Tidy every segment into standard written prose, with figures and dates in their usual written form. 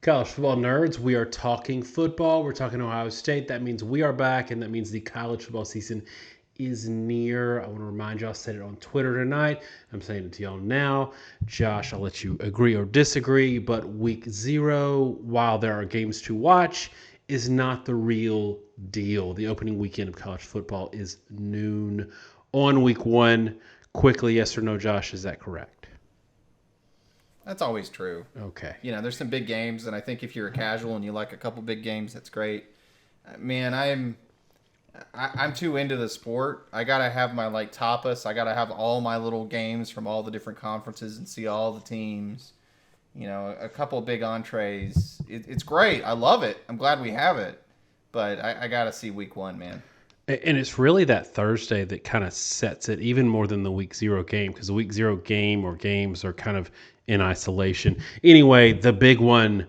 College football nerds, we are talking football. We're talking Ohio State. That means we are back, and that means the college football season is near. I want to remind y'all, I said it on Twitter tonight. I'm saying it to y'all now. Josh, I'll let you agree or disagree, but week 0, while there are games to watch, is not the real deal. The opening weekend of college football is noon on week 1. Quickly, yes or no, Josh, is that correct? That's always true. Okay. There's some big games, and I think if you're a casual and you like a couple big games, that's great. Man, I'm too into the sport. I gotta have my tapas. I gotta have all my little games from all the different conferences and see all the teams. A couple of big entrees. It's great. I love it. I'm glad we have it, but I gotta see week 1, man. And it's really that Thursday that kind of sets it even more than the week 0 game, because the week 0 game or games are kind of in isolation. Anyway, the big one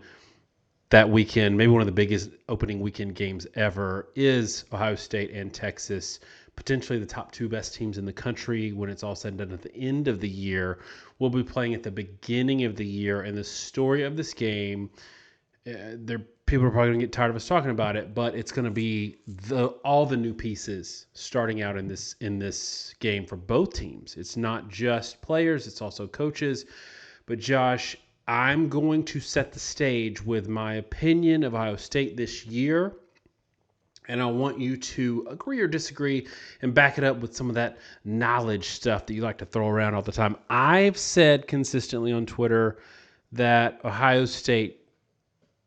that weekend, maybe one of the biggest opening weekend games ever, is Ohio State and Texas, potentially the top 2 best teams in the country when it's all said and done at the end of the year. We'll be playing at the beginning of the year, and the story of this game, people are probably going to get tired of us talking about it, but it's going to be all the new pieces starting out in this game for both teams. It's not just players, it's also coaches. But Josh, I'm going to set the stage with my opinion of Ohio State this year, and I want you to agree or disagree and back it up with some of that knowledge stuff that you like to throw around all the time. I've said consistently on Twitter that Ohio State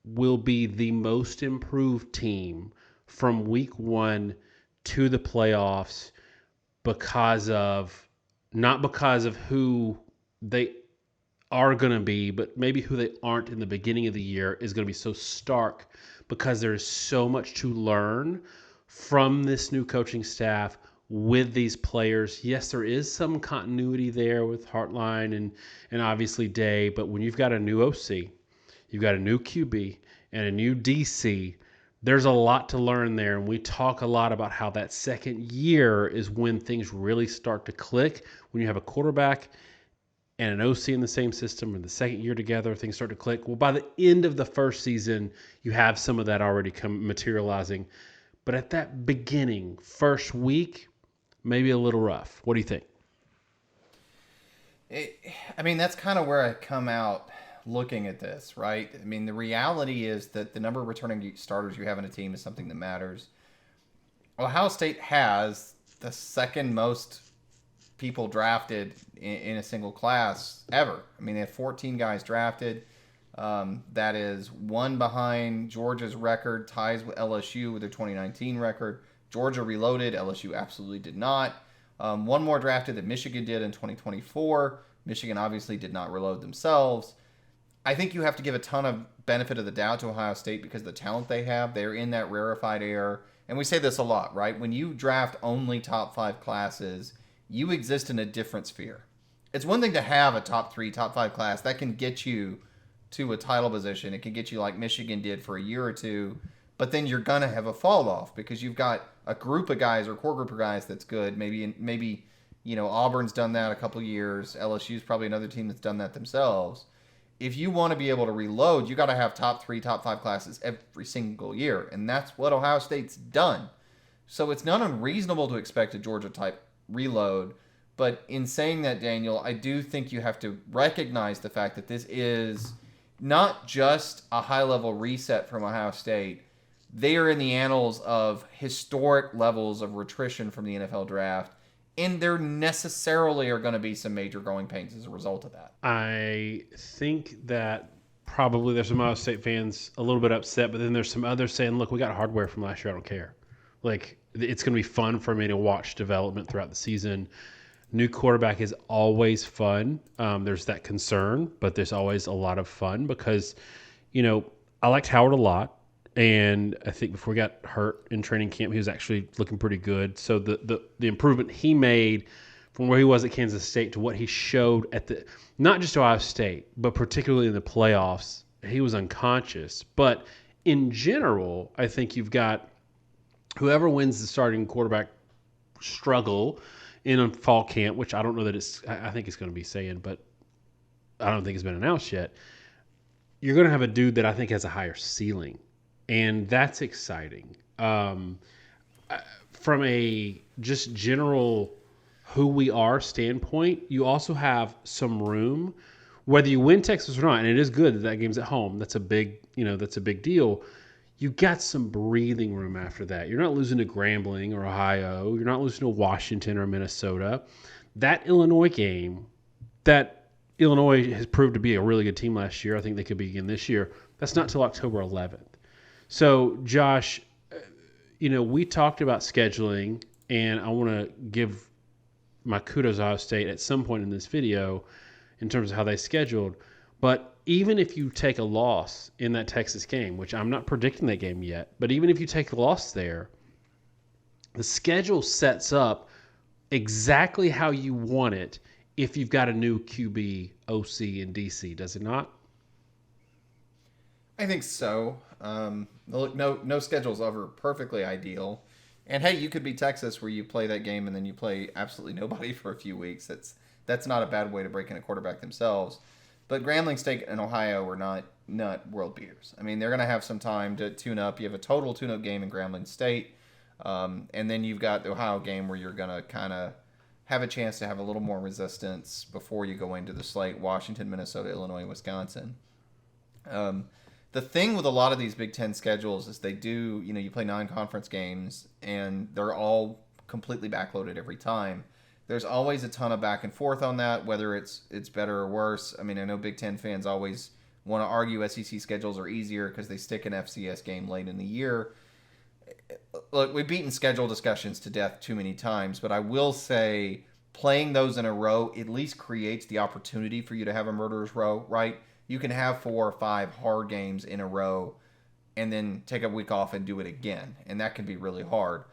will be the most improved team from week 1 to the playoffs not because of who they are going to be, but maybe who they aren't in the beginning of the year is going to be so stark because there's so much to learn from this new coaching staff with these players. Yes, there is some continuity there with Hartline and obviously Day, but when you've got a new OC, you've got a new QB and a new DC, there's a lot to learn there. And we talk a lot about how that second year is when things really start to click. When you have a quarterback and an OC in the same system, and the second year together, things start to click. Well, by the end of the first season, you have some of that already come materializing. But at that beginning, first week, maybe a little rough. What do you think? That's kind of where I come out looking at this, right? The reality is that the number of returning starters you have in a team is something that matters. Ohio State has the second most people drafted in a single class ever. They have 14 guys drafted. That is one behind Georgia's record, ties with LSU with their 2019 record. Georgia reloaded. LSU absolutely did not. One more drafted that Michigan did in 2024. Michigan obviously did not reload themselves. I think you have to give a ton of benefit of the doubt to Ohio State because of the talent they have. They're in that rarefied air. And we say this a lot, right? When you draft only top 5 classes, you exist in a different sphere. It's one thing to have a top 3, top 5 class. That can get you to a title position. It can get you like Michigan did for a year or two. But then you're going to have a fall off because you've got a group of guys or core group of guys that's good. Maybe Auburn's done that a couple years. LSU's probably another team that's done that themselves. If you want to be able to reload, you got to have top 3, top 5 classes every single year. And that's what Ohio State's done. So it's not unreasonable to expect a Georgia-type reload. But in saying that, Daniel, I do think you have to recognize the fact that this is not just a high-level reset from Ohio State. They are in the annals of historic levels of attrition from the NFL draft. And there necessarily are going to be some major growing pains as a result of that. I think that probably there's some Ohio State fans a little bit upset, but then there's some others saying, look, we got hardware from last year. I don't care. It's going to be fun for me to watch development throughout the season. New quarterback is always fun. There's that concern, but there's always a lot of fun because, I liked Howard a lot. And I think before he got hurt in training camp, he was actually looking pretty good. So the improvement he made from where he was at Kansas State to what he showed at not just Ohio State, but particularly in the playoffs, he was unconscious. But in general, I think you've got whoever wins the starting quarterback struggle in a fall camp, which I don't know that I think it's going to be Sayin, but I don't think it's been announced yet. you're going to have a dude that I think has a higher ceiling, and that's exciting. From a just general who we are standpoint, you also have some room, whether you win Texas or not, and it is good that that game's at home. That's a big, that's a big deal. You got some breathing room after that. You're not losing to Grambling or Ohio. You're not losing to Washington or Minnesota. That Illinois game, that Illinois has proved to be a really good team last year. I think they could be again this year. That's not till October 11th. So, Josh, we talked about scheduling, and I want to give my kudos to Ohio State at some point in this video in terms of how they scheduled. But even if you take a loss in that Texas game, which I'm not predicting that game yet, but even if you take a loss there, the schedule sets up exactly how you want it if you've got a new QB, OC, and DC, does it not? I think so. Look, no schedule's ever perfectly ideal. And hey, you could be Texas where you play that game and then you play absolutely nobody for a few weeks. That's not a bad way to break in a quarterback themselves. But Grambling State and Ohio are not world beaters. I mean, they're going to have some time to tune up. You have a total tune-up game in Grambling State. And then you've got the Ohio game where you're going to kind of have a chance to have a little more resistance before you go into the slate: Washington, Minnesota, Illinois, Wisconsin. The thing with a lot of these Big Ten schedules is they do, you play non-conference games, and they're all completely backloaded every time. There's always a ton of back and forth on that, whether it's better or worse. I mean, I know Big Ten fans always want to argue SEC schedules are easier because they stick an FCS game late in the year. Look, we've beaten schedule discussions to death too many times, but I will say playing those in a row at least creates the opportunity for you to have a murderer's row, right? You can have 4 or 5 hard games in a row and then take a week off and do it again, and that can be really hard.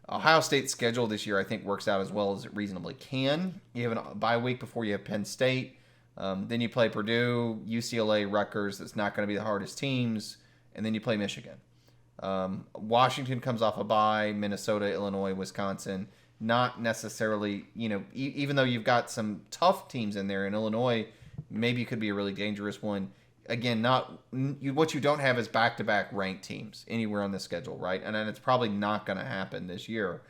Ohio State's schedule this year, I think, works out as well as it reasonably can. You have a bye week before you have Penn State. Then you play Purdue, UCLA, Rutgers. That's not going to be the hardest teams. And then you play Michigan. Washington comes off a bye, Minnesota, Illinois, Wisconsin. Not necessarily, even though you've got some tough teams in there in Illinois, maybe could be a really dangerous one. Again, what you don't have is back-to-back ranked teams anywhere on the schedule, right? And then it's probably not going to happen this year.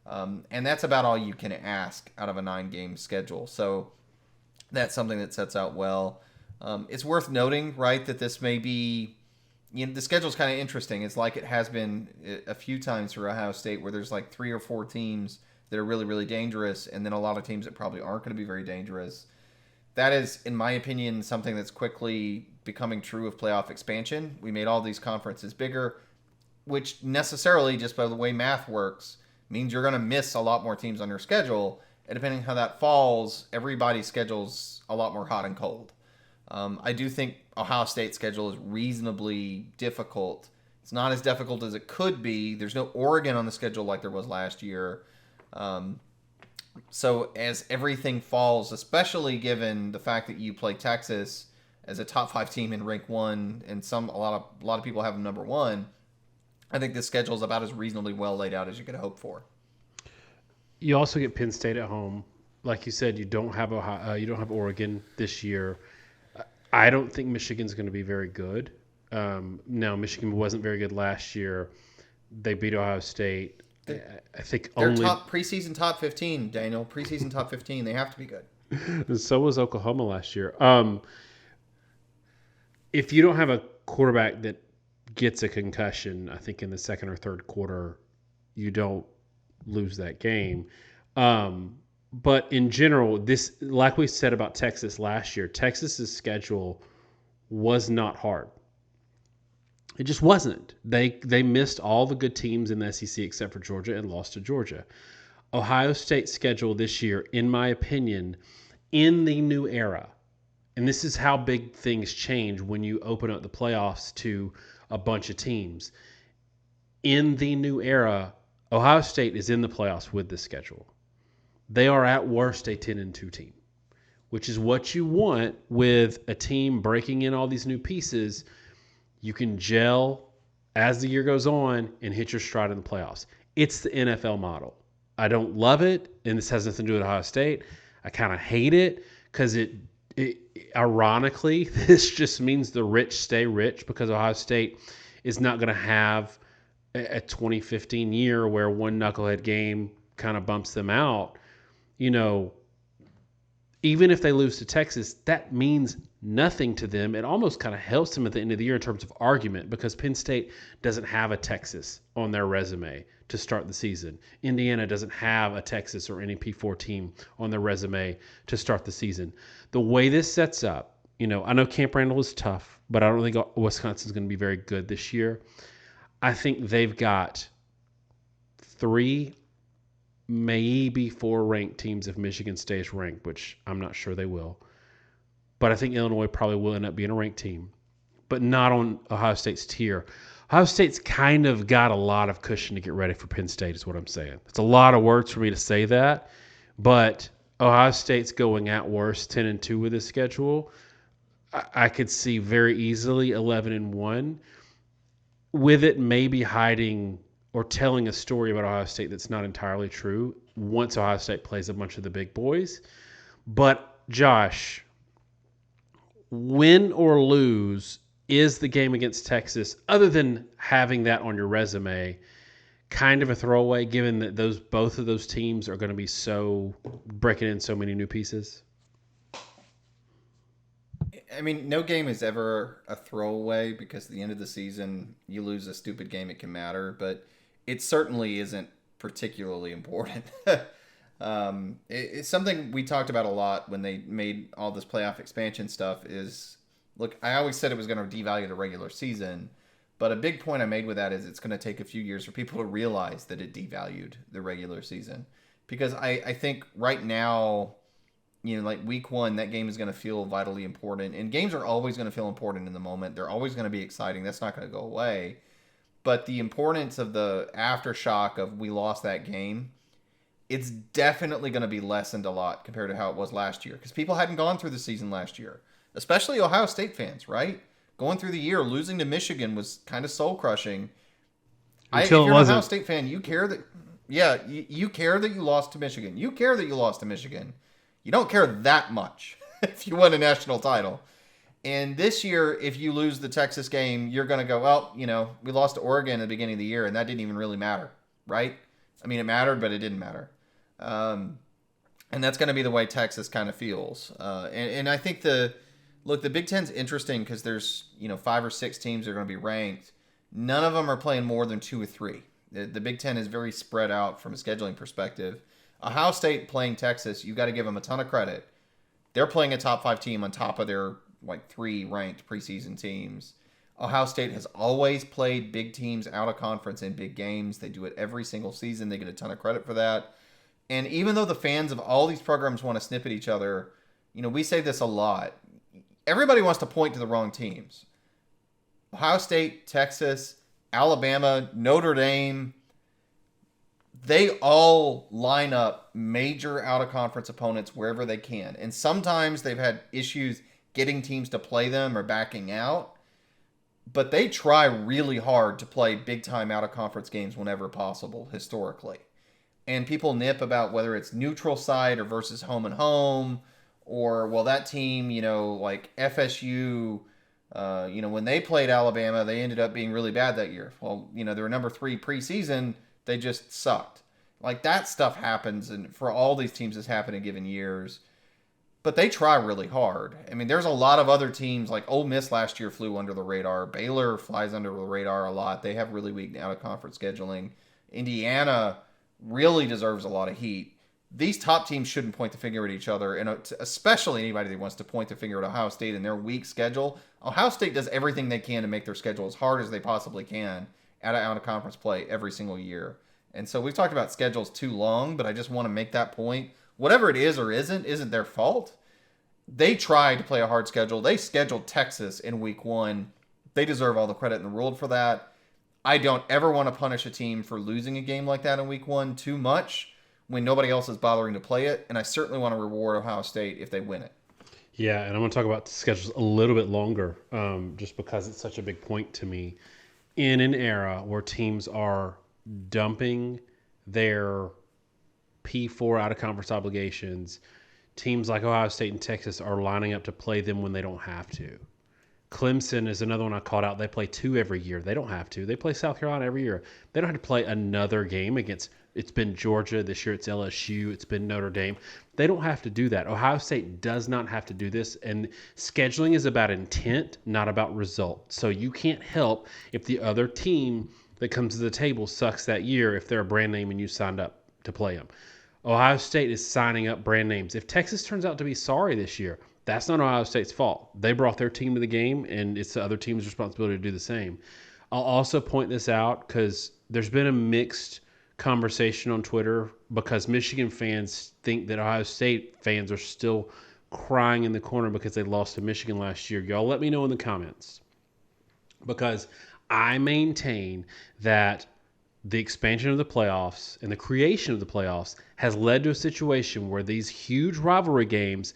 And that's about all you can ask out of a 9-game schedule. So that's something that sets out well. It's worth noting, right, that this may be, the schedule's kind of interesting. It's like it has been a few times for Ohio State where there's like 3 or 4 teams that are really, really dangerous, and then a lot of teams that probably aren't going to be very dangerous. That is, in my opinion, something that's quickly becoming true of playoff expansion. We made all these conferences bigger, which necessarily, just by the way math works, means you're going to miss a lot more teams on your schedule. And depending on how that falls, everybody's schedule's a lot more hot and cold. I do think Ohio State's schedule is reasonably difficult. It's not as difficult as it could be. There's no Oregon on the schedule like there was last year. So as everything falls, especially given the fact that you play Texas as a top 5 team in rank 1, and a lot of people have them number 1, I think this schedule is about as reasonably well laid out as you could hope for. You also get Penn State at home. Like you said, you don't have Oregon this year. I don't think Michigan's going to be very good. No, Michigan wasn't very good last year. They beat Ohio State. I think they're only preseason top 15, Daniel. Preseason top 15. They have to be good. So was Oklahoma last year. If you don't have a quarterback that gets a concussion, I think in the second or third quarter, you don't lose that game. But in general, this, like we said about Texas last year, Texas's schedule was not hard. It just wasn't. They missed all the good teams in the SEC except for Georgia and lost to Georgia. Ohio State's schedule this year, in my opinion, in the new era, and this is how big things change when you open up the playoffs to a bunch of teams. In the new era, Ohio State is in the playoffs with this schedule. They are at worst a 10-2 team, which is what you want with a team breaking in all these new pieces. You can gel as the year goes on and hit your stride in the playoffs. It's the NFL model. I don't love it, and this has nothing to do with Ohio State. I kind of hate it because it Ironically, this just means the rich stay rich because Ohio State is not going to have a 2015 year where one knucklehead game kind of bumps them out. You know, even if they lose to Texas, that means nothing to them. It almost kind of helps them at the end of the year in terms of argument because Penn State doesn't have a Texas on their resume to start the season. Indiana doesn't have a Texas or any P4 team on their resume to start the season. The way this sets up, I know Camp Randall is tough, but I don't think Wisconsin's going to be very good this year. I think they've got 3, maybe 4 ranked teams if Michigan stays ranked, which I'm not sure they will. But I think Illinois probably will end up being a ranked team, but not on Ohio State's tier. Ohio State's kind of got a lot of cushion to get ready for Penn State is what I'm saying. It's a lot of words for me to say that, but Ohio State's going at worst 10-2 with this schedule. I could see very easily 11-1 with it maybe hiding or telling a story about Ohio State that's not entirely true once Ohio State plays a bunch of the big boys. But, Josh, win or lose is the game against Texas, other than having that on your resume, kind of a throwaway given that both of those teams are going to be so breaking in so many new pieces? I mean, no game is ever a throwaway because at the end of the season, you lose a stupid game, it can matter, but it certainly isn't particularly important. It's something we talked about a lot when they made all this playoff expansion stuff is, look, I always said it was going to devalue the regular season, but a big point I made with that is it's going to take a few years for people to realize that it devalued the regular season. Because I think right now, like week 1, that game is going to feel vitally important. And games are always going to feel important in the moment. They're always going to be exciting. That's not going to go away. But the importance of the aftershock of we lost that game, it's definitely going to be lessened a lot compared to how it was last year. Because people hadn't gone through the season last year. Especially Ohio State fans, right? Going through the year, losing to Michigan was kind of soul-crushing. If you're an Ohio State fan, you care that... Yeah, you care that you lost to Michigan. You care that you lost to Michigan. You don't care that much if you win a national title. And this year, if you lose the Texas game, you're going to go, well, we lost to Oregon at the beginning of the year, and that didn't even really matter, right? I mean, it mattered, but it didn't matter. And that's going to be the way Texas kind of feels. And I think the Big Ten's interesting because there's, 5 or 6 teams that are going to be ranked. None of them are playing more than 2 or 3. The Big Ten is very spread out from a scheduling perspective. Ohio State playing Texas, you got to give them a ton of credit. They're playing a top 5 team on top of their 3 ranked preseason teams. Ohio State has always played big teams out of conference in big games. They do it every single season. They get a ton of credit for that. And even though the fans of all these programs want to snip at each other, we say this a lot. Everybody wants to point to the wrong teams. Ohio State, Texas, Alabama, Notre Dame, they all line up major out-of-conference opponents wherever they can. And sometimes they've had issues getting teams to play them or backing out. But they try really hard to play big-time out-of-conference games whenever possible, historically. And people nip about whether it's neutral site or versus home and home. Or, well, that team, like FSU, when they played Alabama, they ended up being really bad that year. Well, they were number 3 preseason. They just sucked. Like, that stuff happens, and for all these teams, it's happened in given years. But they try really hard. I mean, there's a lot of other teams, like Ole Miss last year flew under the radar. Baylor flies under the radar a lot. They have really weak out-of-conference scheduling. Indiana really deserves a lot of heat. These top teams shouldn't point the finger at each other, and especially anybody that wants to point the finger at Ohio State and their weak schedule. Ohio State does everything they can to make their schedule as hard as they possibly can out of conference play every single year. And so we've talked about schedules too long, but I just want to make that point. Whatever it is or isn't their fault. They tried to play a hard schedule. They scheduled Texas in week 1. They deserve all the credit in the world for that. I don't ever want to punish a team for losing a game like that in week 1 too much when nobody else is bothering to play it. And I certainly want to reward Ohio State if they win it. Yeah, and I'm going to talk about the schedules a little bit longer just because it's such a big point to me. In an era where teams are dumping their P4 out-of-conference obligations, teams like Ohio State and Texas are lining up to play them when they don't have to. Clemson is another one I called out. They play 2 every year. They don't have to. They play South Carolina every year. They don't have to play another game against. It's been Georgia. This year it's LSU. It's been Notre Dame. They don't have to do that. Ohio State does not have to do this. And scheduling is about intent, not about result. So you can't help if the other team that comes to the table sucks that year if they're a brand name and you signed up to play them. Ohio State is signing up brand names. If Texas turns out to be sorry this year, that's not Ohio State's fault. They brought their team to the game, and it's the other team's responsibility to do the same. I'll also point this out because there's been a mixed conversation on Twitter because Michigan fans think that Ohio State fans are still crying in the corner because they lost to Michigan last year. Y'all let me know in the comments because I maintain that the expansion of the playoffs and the creation of the playoffs has led to a situation where these huge rivalry games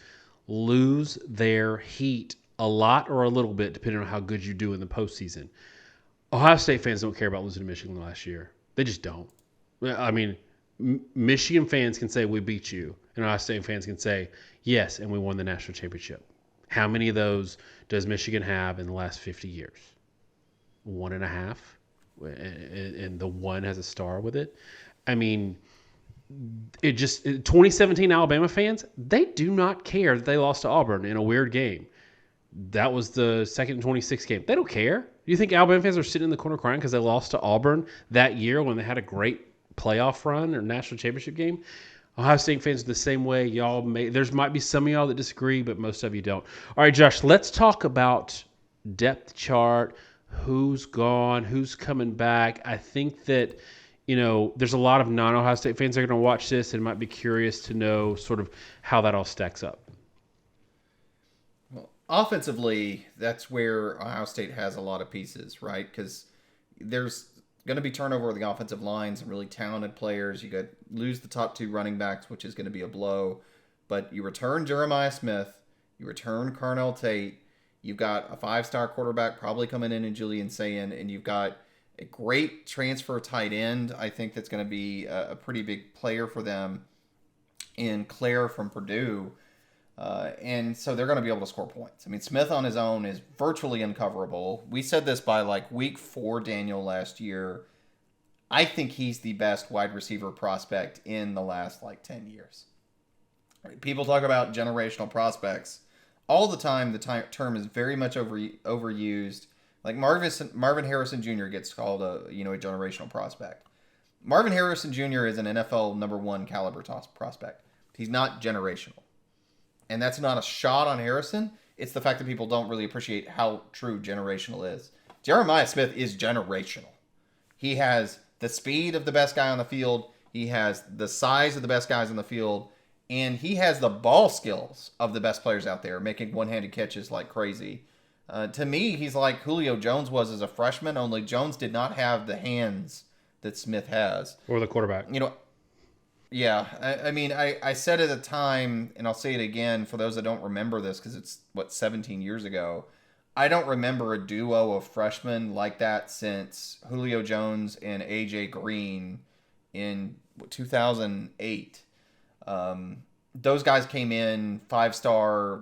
lose their heat a lot or a little bit, depending on how good you do in the postseason. Ohio State fans don't care about losing to Michigan last year. They just don't. I mean, Michigan fans can say we beat you, and Ohio State fans can say yes, and we won the national championship. How many of those does Michigan have in the last 50 years? 1.5, and the one has a star with it. I mean, 2017 Alabama fans, they do not care that they lost to Auburn in a weird game. That was the second 26 game. They don't care. Do you think Alabama fans are sitting in the corner crying because they lost to Auburn that year when they had a great playoff run or national championship game? Ohio State fans are the same way. There might be some of y'all that disagree, but most of you don't. All right, Josh, let's talk about depth chart, who's gone, who's coming back. I think that, there's a lot of non-Ohio State fans that are going to watch this and might be curious to know sort of how that all stacks up. Well, offensively, that's where Ohio State has a lot of pieces, right? Because there's going to be turnover of the offensive line, some really talented players. You lose the top 2 running backs, which is going to be a blow. But you return Jeremiah Smith, you return Carnell Tate, you've got a 5-star quarterback probably coming in Julian Sayin, and you've got a great transfer tight end. I think that's going to be a pretty big player for them in Claire from Purdue. And so they're going to be able to score points. I mean, Smith on his own is virtually uncoverable. We said this by week 4, Daniel, last year. I think he's the best wide receiver prospect in the last 10 years. People talk about generational prospects all the time. The term is very much overused. Like Marvin Harrison Jr. gets called a generational prospect. Marvin Harrison Jr. is an NFL number 1 caliber prospect. He's not generational. And that's not a shot on Harrison. It's the fact that people don't really appreciate how true generational is. Jeremiah Smith is generational. He has the speed of the best guy on the field. He has the size of the best guys on the field. And he has the ball skills of the best players out there, making one-handed catches like crazy. To me, he's like Julio Jones was as a freshman, only Jones did not have the hands that Smith has. Or the quarterback. Yeah. I said at the time, and I'll say it again for those that don't remember this, because it's, 17 years ago. I don't remember a duo of freshmen like that since Julio Jones and A.J. Green in 2008. Those guys came in 5-star,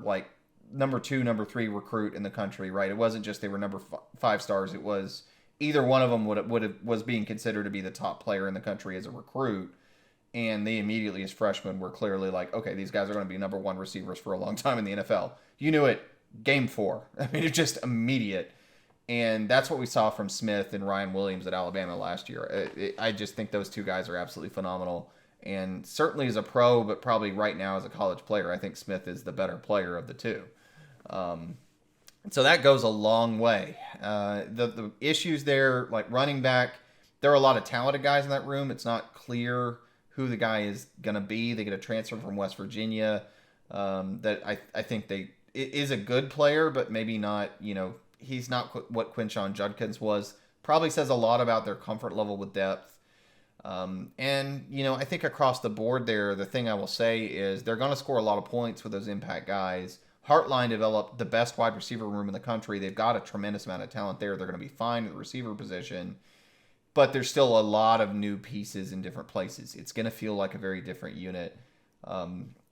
number 2, number 3 recruit in the country, right? It wasn't just they were number 5 stars. It was either one of them was being considered to be the top player in the country as a recruit. And they immediately, as freshmen, were clearly okay, these guys are going to be number 1 receivers for a long time in the NFL. You knew it game 4. I mean, it's just immediate. And that's what we saw from Smith and Ryan Williams at Alabama last year. I just think those 2 guys are absolutely phenomenal. And certainly as a pro, but probably right now as a college player, I think Smith is the better player of the 2. So that goes a long way. The issues there, running back, there are a lot of talented guys in that room. It's not clear who the guy is going to be. They get a transfer from West Virginia that I think it is a good player, but maybe not, he's not what Quinshon Judkins was. Probably says a lot about their comfort level with depth. I think across the board there, the thing I will say is they're going to score a lot of points with those impact guys. Heartline developed the best wide receiver room in the country. They've got a tremendous amount of talent there. They're going to be fine at the receiver position. But there's still a lot of new pieces in different places. It's going to feel like a very different unit.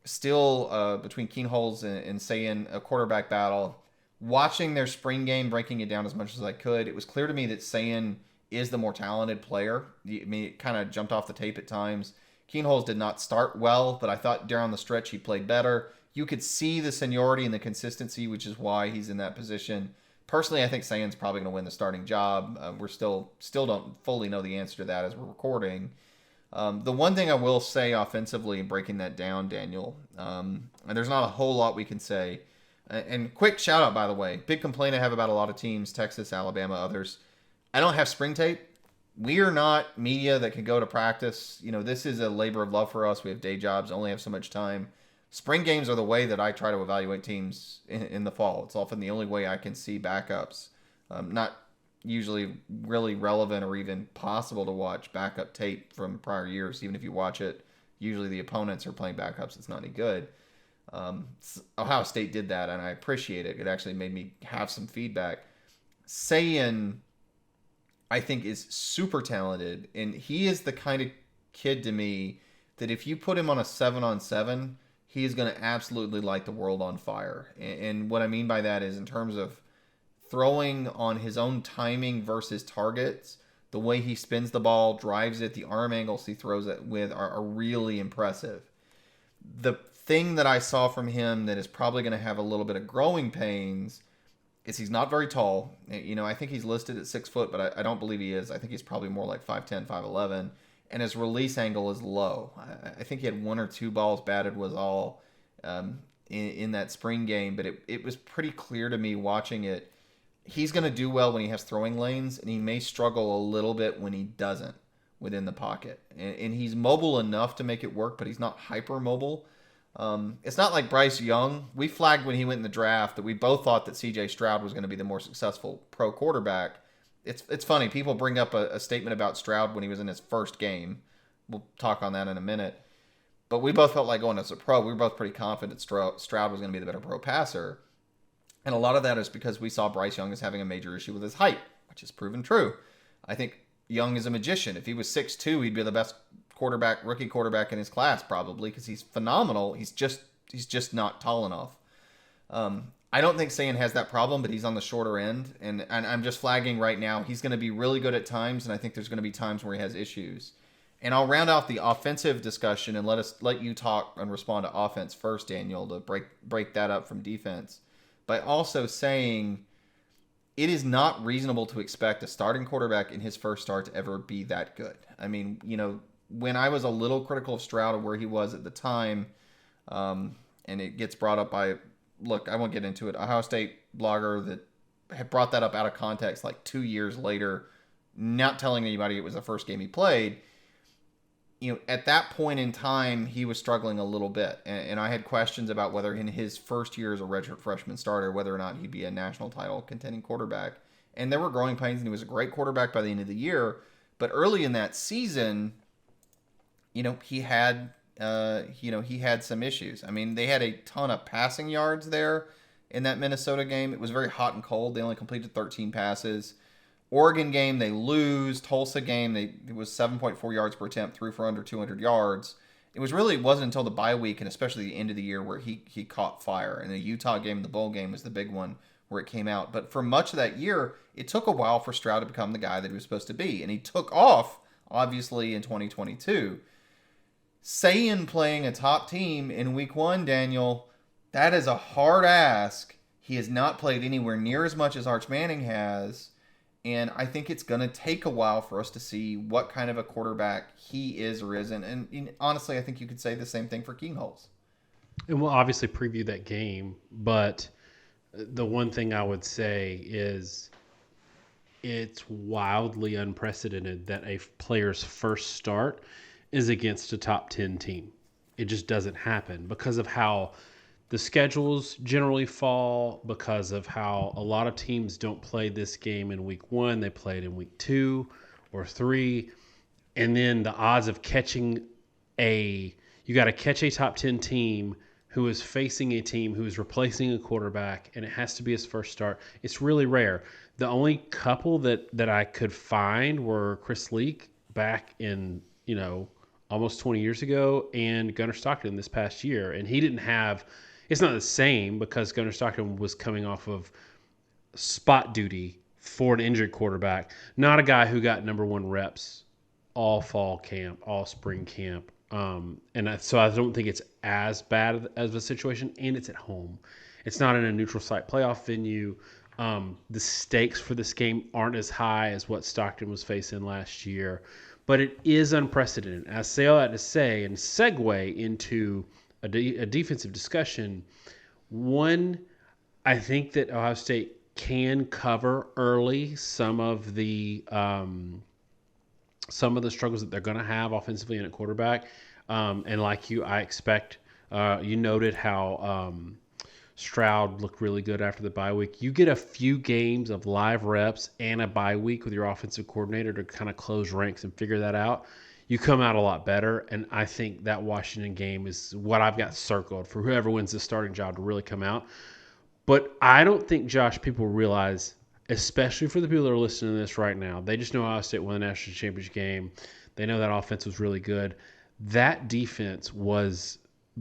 still between Keenholz and Sayin, a quarterback battle. Watching their spring game, breaking it down as much as I could, it was clear to me that Sayin is the more talented player. I mean, it kind of jumped off the tape at times. Keenholz did not start well, but I thought down the stretch he played better. You could see the seniority and the consistency, which is why he's in that position. Personally, I think Sayin's probably going to win the starting job. We're still don't fully know the answer to that as we're recording. The one thing I will say offensively, breaking that down, Daniel, and there's not a whole lot we can say. And quick shout out, by the way, big complaint I have about a lot of teams, Texas, Alabama, others. I don't have spring tape. We are not media that can go to practice. You know, this is a labor of love for us. We have day jobs, only have so much time. Spring games are the way that I try to evaluate teams in the fall. It's often the only way I can see backups. Not usually really relevant or even possible to watch backup tape from prior years. Even if you watch it, usually the opponents are playing backups. It's not any good. Ohio State did that, and I appreciate it. It actually made me have some feedback. Sayin, I think, is super talented, and he is the kind of kid to me that if you put him on a 7-on-7, he is going to absolutely light the world on fire. And what I mean by that is in terms of throwing on his own timing versus targets, the way he spins the ball, drives it, the arm angles he throws it with are really impressive. The thing that I saw from him that is probably going to have a little bit of growing pains is he's not very tall. You know, I think he's listed at 6 foot, but I don't believe he is. I think he's probably more like 5'10", 5'11", and his release angle is low. I think he had 1 or 2 balls batted was all in that spring game, but it was pretty clear to me watching it. He's going to do well when he has throwing lanes, and he may struggle a little bit when he doesn't within the pocket. And he's mobile enough to make it work, but he's not hyper mobile. It's not like Bryce Young. We flagged when he went in the draft that we both thought that C.J. Stroud was going to be the more successful pro quarterback. It's funny. People bring up a statement about Stroud when he was in his first game. We'll talk on that in a minute. But we both felt like going as a pro. We were both pretty confident Stroud was going to be the better pro passer. And a lot of that is because we saw Bryce Young as having a major issue with his height, which has proven true. I think Young is a magician. If he was 6'2", he'd be the best rookie quarterback in his class probably because he's phenomenal. He's just not tall enough. I don't think Sayin has that problem, but he's on the shorter end. And I'm just flagging right now. He's going to be really good at times, and I think there's going to be times where he has issues. And I'll round out the offensive discussion and let you talk and respond to offense first, Daniel, to break that up from defense. By also saying it is not reasonable to expect a starting quarterback in his first start to ever be that good. I mean, you know, when I was a little critical of Stroud of where he was at the time, and it gets brought up by, look, I won't get into it, Ohio State blogger that had brought that up out of context like 2 years later, not telling anybody it was the first game he played. You know, at that point in time, he was struggling a little bit. And I had questions about whether in his first year as a redshirt freshman starter, whether or not he'd be a national title contending quarterback. And there were growing pains, and he was a great quarterback by the end of the year. But early in that season, you know, he had some issues. I mean, they had a ton of passing yards there in that Minnesota game. It was very hot and cold. They only completed 13 passes. Oregon game, they lose. Tulsa game, it was 7.4 yards per attempt, threw for under 200 yards. It wasn't until the bye week and especially the end of the year where he caught fire. And the Utah game, the bowl game, was the big one where it came out. But for much of that year, it took a while for Stroud to become the guy that he was supposed to be. And he took off, obviously, in 2022. Sayin playing a top team in week 1, Daniel, that is a hard ask. He has not played anywhere near as much as Arch Manning has. And I think it's going to take a while for us to see what kind of a quarterback he is or isn't. And honestly, I think you could say the same thing for Keenholz. And we'll obviously preview that game. But the one thing I would say is it's wildly unprecedented that a player's first start is against a top 10 team. It just doesn't happen because of how the schedules generally fall, because of how a lot of teams don't play this game in week 1. They play it in week 2 or 3. And then the odds of catching you got to catch a top 10 team who is facing a team who is replacing a quarterback, and it has to be his first start. It's really rare. The only couple that I could find were Chris Leak back in, almost 20 years ago and Gunnar Stockton this past year. And he didn't have, it's not the same because Gunnar Stockton was coming off of spot duty for an injured quarterback, not a guy who got number one reps all fall camp, all spring camp. So I don't think it's as bad as a situation, and it's at home. It's not in a neutral site playoff venue. The stakes for this game aren't as high as what Stockton was facing last year, but it is unprecedented. I say all that to say and segue into a defensive discussion. One, I think that Ohio State can cover early some of the struggles that they're going to have offensively and at quarterback. And like you, I expect you noted how Stroud looked really good after the bye week. You get a few games of live reps and a bye week with your offensive coordinator to kind of close ranks and figure that out. You come out a lot better, and I think that Washington game is what I've got circled for whoever wins the starting job to really come out. But I don't think, Josh, people realize, especially for the people that are listening to this right now, they just know Ohio State won the national championship game. They know that offense was really good. That defense was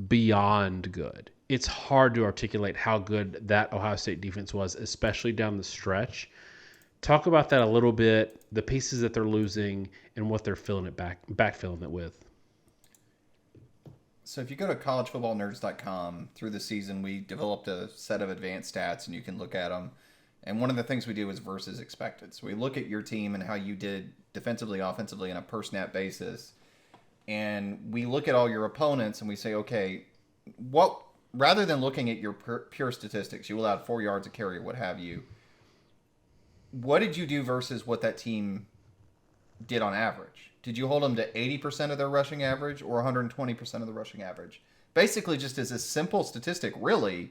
beyond good. It's hard to articulate how good that Ohio State defense was, especially down the stretch. Talk about that a little bit, the pieces that they're losing and what they're backfilling it with. So if you go to collegefootballnerds.com, through the season, we developed a set of advanced stats, and you can look at them. And one of the things we do is versus expected. So we look at your team and how you did defensively, offensively on a per snap basis. And we look at all your opponents and we say, okay, what, rather than looking at your pure statistics, you allowed 4 yards a carry, what have you. What did you do versus what that team did on average? Did you hold them to 80% of their rushing average or 120% of the rushing average? Basically, just as a simple statistic, really,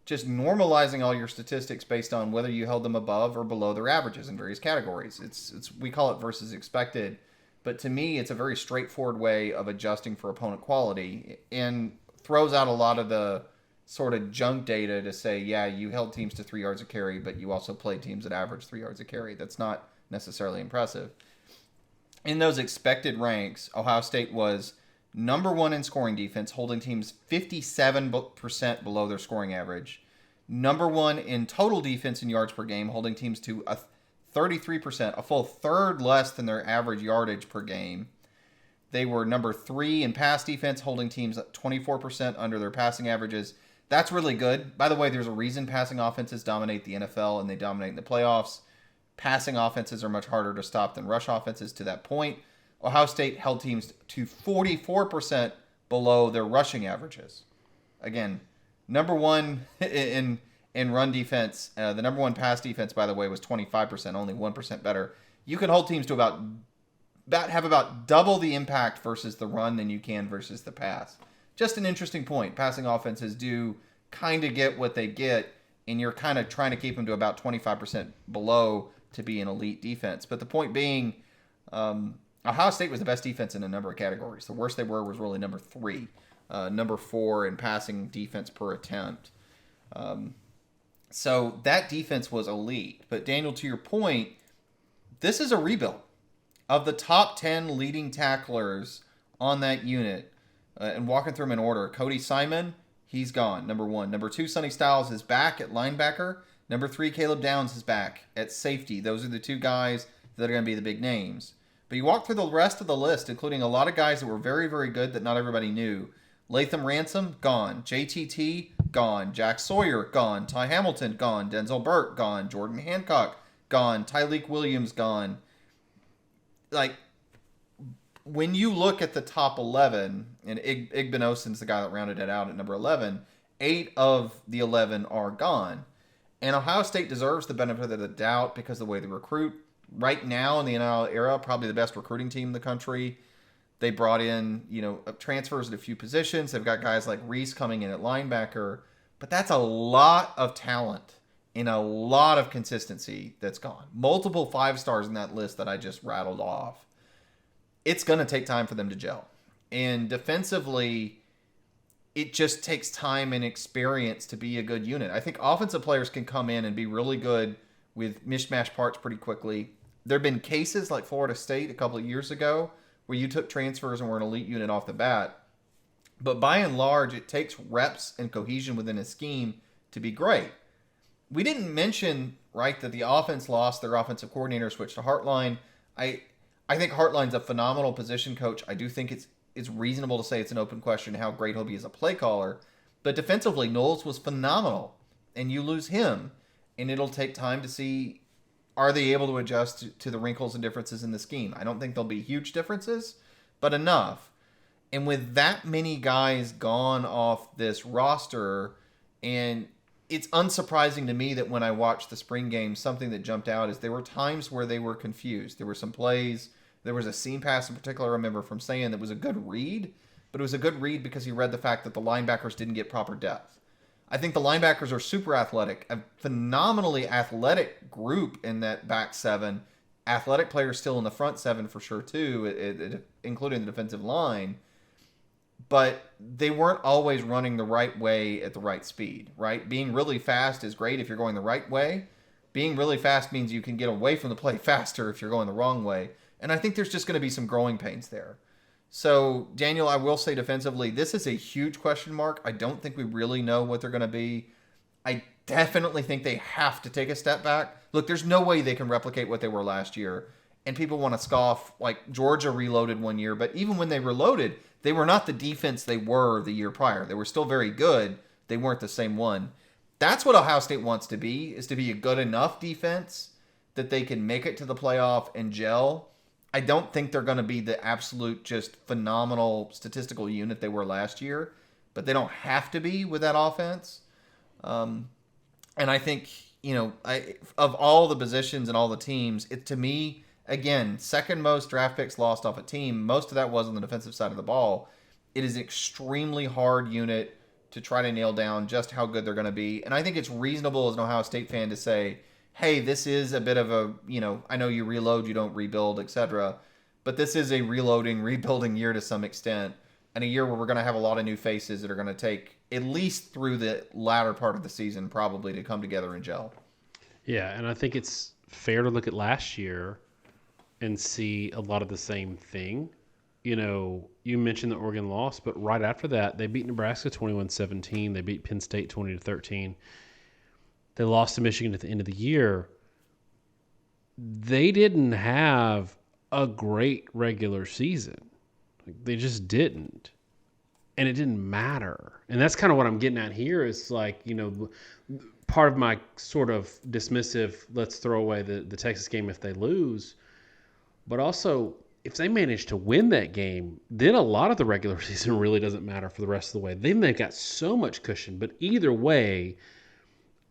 just normalizing all your statistics based on whether you held them above or below their averages in various categories. It's we call it versus expected, but to me, it's a very straightforward way of adjusting for opponent quality and throws out a lot of the sort of junk data to say, yeah, you held teams to 3 yards a carry, but you also played teams that average 3 yards a carry. That's not necessarily impressive. In those expected ranks, Ohio State was number one in scoring defense, holding teams 57% below their scoring average. Number one in total defense in yards per game, holding teams to a 33%, a full third less than their average yardage per game. They were number 3 in pass defense, holding teams at 24% under their passing averages. That's really good. By the way, there's a reason passing offenses dominate the NFL and they dominate in the playoffs. Passing offenses are much harder to stop than rush offenses to that point. Ohio State held teams to 44% below their rushing averages. Again, number one in run defense. The number one pass defense, by the way, was 25%, only 1% better. You can hold teams to have about double the impact versus the run than you can versus the pass. Just an interesting point. Passing offenses do kind of get what they get, and you're kind of trying to keep them to about 25% below to be an elite defense. But the point being, Ohio State was the best defense in a number of categories. The worst they were was really number 3, number 4 in passing defense per attempt. So that defense was elite. But Daniel, to your point, this is a rebuild. Of the top 10 leading tacklers on that unit, and walking through them in order, Cody Simon, he's gone, number 1. Number 2, Sonny Styles is back at linebacker. Number 3, Caleb Downs is back at safety. Those are the 2 guys that are going to be the big names. But you walk through the rest of the list, including a lot of guys that were very, very good that not everybody knew. Latham Ransom, gone. JTT, gone. Jack Sawyer, gone. Ty Hamilton, gone. Denzel Burke, gone. Jordan Hancock, gone. Tyleek Williams, gone. Like, when you look at the top 11, and Igbenogsen's the guy that rounded it out at number 11, 8 of the 11 are gone. And Ohio State deserves the benefit of the doubt because of the way they recruit. Right now in the NIL era, probably the best recruiting team in the country. They brought in, transfers at a few positions. They've got guys like Reese coming in at linebacker. But that's a lot of talent and a lot of consistency that's gone. Multiple 5-stars in that list that I just rattled off. It's going to take time for them to gel. And defensively, it just takes time and experience to be a good unit. I think offensive players can come in and be really good with mishmash parts pretty quickly. There have been cases like Florida State a couple of years ago where you took transfers and were an elite unit off the bat. But by and large, it takes reps and cohesion within a scheme to be great. We didn't mention, right, that the offense lost their offensive coordinator, switched to Hartline. I think Hartline's a phenomenal position coach. I do think it's reasonable to say it's an open question how great he'll be as a play caller. But defensively, Knowles was phenomenal. And you lose him, and it'll take time to see, are they able to adjust to the wrinkles and differences in the scheme? I don't think there'll be huge differences, but enough. And with that many guys gone off this roster, and it's unsurprising to me that when I watched the spring game, something that jumped out is there were times where they were confused. There were some plays. There was a seam pass in particular I remember from Sayin that was a good read, but it was a good read because he read the fact that the linebackers didn't get proper depth. I think the linebackers are super athletic, a phenomenally athletic group in that back seven. Athletic players still in the front seven for sure too, including the defensive line. But they weren't always running the right way at the right speed, right? Being really fast is great if you're going the right way. Being really fast means you can get away from the play faster if you're going the wrong way. And I think there's just going to be some growing pains there. So, Daniel, I will say defensively, this is a huge question mark. I don't think we really know what they're going to be. I definitely think they have to take a step back. Look, there's no way they can replicate what they were last year. And people want to scoff, like Georgia reloaded one year, but even when they reloaded, they were not the defense they were the year prior. They were still very good. They weren't the same one. That's what Ohio State wants to be, is to be a good enough defense that they can make it to the playoff and gel. I don't think they're going to be the absolute just phenomenal statistical unit they were last year, but they don't have to be with that offense. And I think, of all the positions and all the teams, it to me, again, second most draft picks lost off a team. Most of that was on the defensive side of the ball. It is an extremely hard unit to try to nail down just how good they're going to be. And I think it's reasonable as an Ohio State fan to say, hey, this is a bit of a, I know you reload, you don't rebuild, etc. But this is a reloading, rebuilding year to some extent, and a year where we're going to have a lot of new faces that are going to take at least through the latter part of the season probably to come together and gel. Yeah, and I think it's fair to look at last year and see a lot of the same thing. You mentioned the Oregon loss, but right after that, they beat Nebraska 21-17. They beat Penn State 20-13. They lost to Michigan at the end of the year. They didn't have a great regular season. They just didn't. And it didn't matter. And that's kind of what I'm getting at here is part of my sort of dismissive, let's throw away the Texas game if they lose. But also, if they manage to win that game, then a lot of the regular season really doesn't matter for the rest of the way. Then they've got so much cushion. But either way,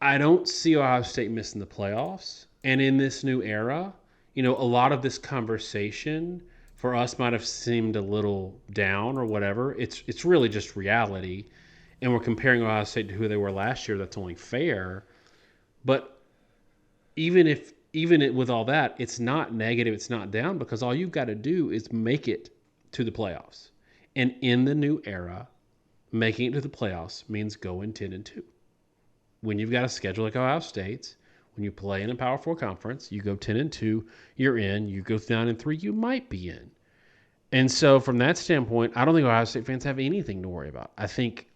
I don't see Ohio State missing the playoffs. And in this new era, a lot of this conversation for us might have seemed a little down or whatever. It's really just reality. And we're comparing Ohio State to who they were last year. That's only fair. But even with all that, it's not negative, it's not down, because all you've got to do is make it to the playoffs. And in the new era, making it to the playoffs means going 10-2. When you've got a schedule like Ohio State's, when you play in a Power 4 conference, you go 10-2, you're in. You go 9-3, you might be in. And so from that standpoint, I don't think Ohio State fans have anything to worry about. I think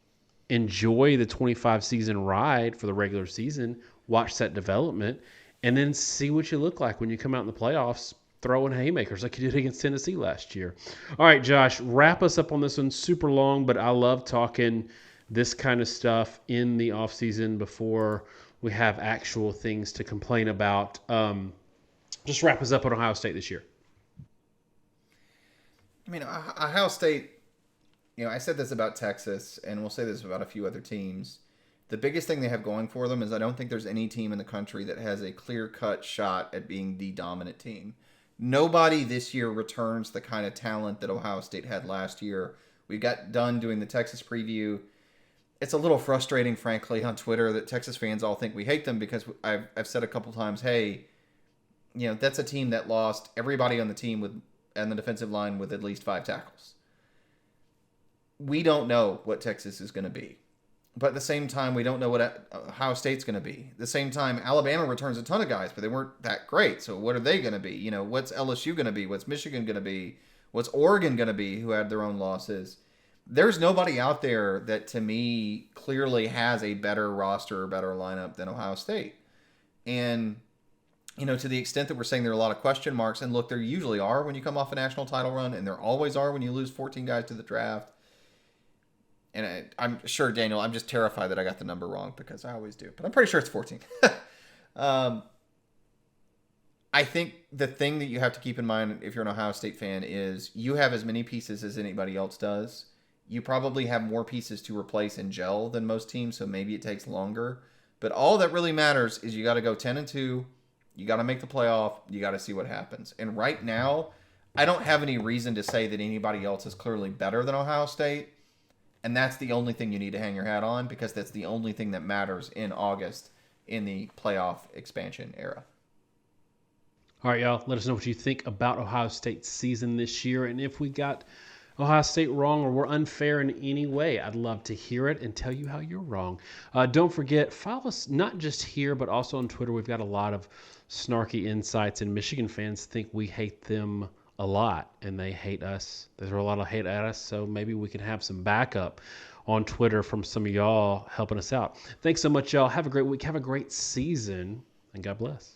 enjoy the 25 season ride for the regular season, watch that development, and then see what you look like when you come out in the playoffs throwing haymakers like you did against Tennessee last year. All right, Josh, wrap us up on this one. Super long, but I love talking this kind of stuff in the offseason before we have actual things to complain about. Just wrap us up on Ohio State this year. I mean, Ohio State, I said this about Texas, and we'll say this about a few other teams. The biggest thing they have going for them is I don't think there's any team in the country that has a clear-cut shot at being the dominant team. Nobody this year returns the kind of talent that Ohio State had last year. We got done doing the Texas preview. It's a little frustrating, frankly, on Twitter that Texas fans all think we hate them because I've said a couple times, hey, that's a team that lost everybody on the team and the defensive line with at least 5 tackles. We don't know what Texas is going to be. But at the same time, we don't know what Ohio State's going to be. At the same time, Alabama returns a ton of guys, but they weren't that great. So what are they going to be? What's LSU going to be? What's Michigan going to be? What's Oregon going to be, who had their own losses? There's nobody out there that, to me, clearly has a better roster or better lineup than Ohio State. And, to the extent that we're saying there are a lot of question marks, and look, there usually are when you come off a national title run, and there always are when you lose 14 guys to the draft. And I'm sure, Daniel, I'm just terrified that I got the number wrong because I always do. But I'm pretty sure it's 14. I think the thing that you have to keep in mind if you're an Ohio State fan is you have as many pieces as anybody else does. You probably have more pieces to replace and gel than most teams, so maybe it takes longer. But all that really matters is you got to go 10-2. You got to make the playoff. You got to see what happens. And right now, I don't have any reason to say that anybody else is clearly better than Ohio State. And that's the only thing you need to hang your hat on because that's the only thing that matters in August in the playoff expansion era. All right, y'all, let us know what you think about Ohio State's season this year. And if we got Ohio State wrong or we're unfair in any way, I'd love to hear it and tell you how you're wrong. Don't forget, follow us not just here, but also on Twitter. We've got a lot of snarky insights, and Michigan fans think we hate them a lot, and they hate us. There's a lot of hate at us, so maybe we can have some backup on Twitter from some of y'all helping us out. Thanks so much, y'all. Have a great week. Have a great season, and God bless.